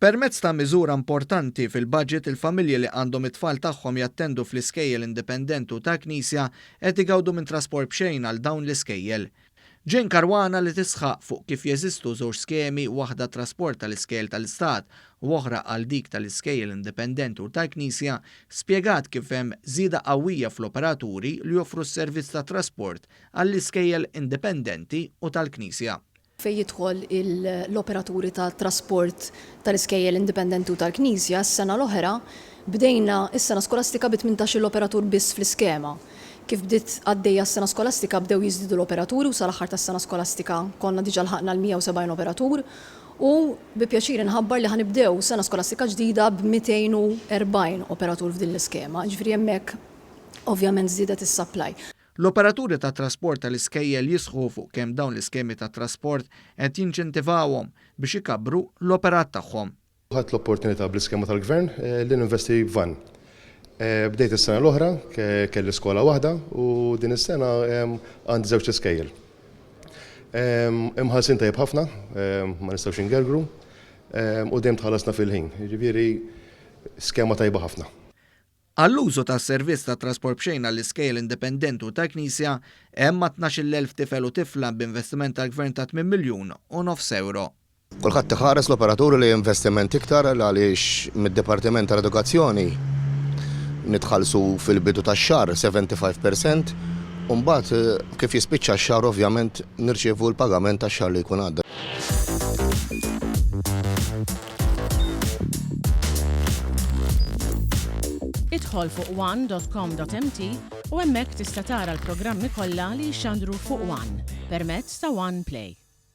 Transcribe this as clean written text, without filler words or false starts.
Permezz ta' miżura importanti fil-budget il-familji li għandhom it-tfal tagħhom jattendu fl-iskejjel Indipendenti u Tal-Knisja qed igawdu minn trasport b'xejn għal dawn l-iskejjel. Ġejn karwana li tisħaq fuq kif jeżistu żewġ skemi, waħda trasport tal-iskejjel tal-Istat u oħra għal dik tal-iskejjel Indipendenti u Tal-Knisja, spjegat kif hemm żieda qawwija fl-operaturi li joffru s-servizz tat-trasport għall-iskejjel Indipendenti u Tal-Knisja. Fejn jidħol l-operaturi tat-trasport tal-iskejjel Indipendenti u Tal-Knisja, s-sena l-oħra bdejna is-sena skolastika bi tmintax-il operatur biss fl-iskema. Kif bdiet għaddejja s-sena skolastika bdew jiżdiedu l-operaturi u sal-aħħar tas-sena skolastika konna diġà lħaqna l-170 operatur u bi pjaċir inħabbar li ħanibdew sena skolastika ġdida b'240 operatur f'din l-iskema. Ġifieri hemmhekk ovvjament żdiedet is-supply. L-operaturi tat trasport tal-iskejjel jisħu fuq kemm dawn l-iskemi tat trasport qed jinċentivawhom biex ikabbru l-operat tagħhom. Ħadd l-opportunità bl-iskema tal-Gvern li ninvesti f'van. Bdejt is-sena l-oħra kelli skola waħda u din is-sena għandi żewġ iskejjel. Imħallsin tajjeb ħafna, ma nistgħux ingergru u dejjem tħallasna fil-ħin. Jiġifieri skema tajba ħafna. Għall-użu tas-servizz tat-trasport b'xejn għall-iskejjel Indipendenti u Tal-Knisja hemm 12,000 tifel u tifla b'investiment tal-Gvern ta' 8 miljun u nofs euro. Kulħadd iħares l-operaturi li investiment iktar għaliex mid-Dipartiment tal-Edukazzjoni nitħallsu fil-bidu tax-xahar 75% u mbagħad kif jispiċċa x-xahar ovvjament nirċievu l-pagament tax-xahar li jkun għadda. Idħol fuq one.com.mt u hemmhekk tista' tara l-programmi kollha li jxandru fuq One permezz ta' One Play.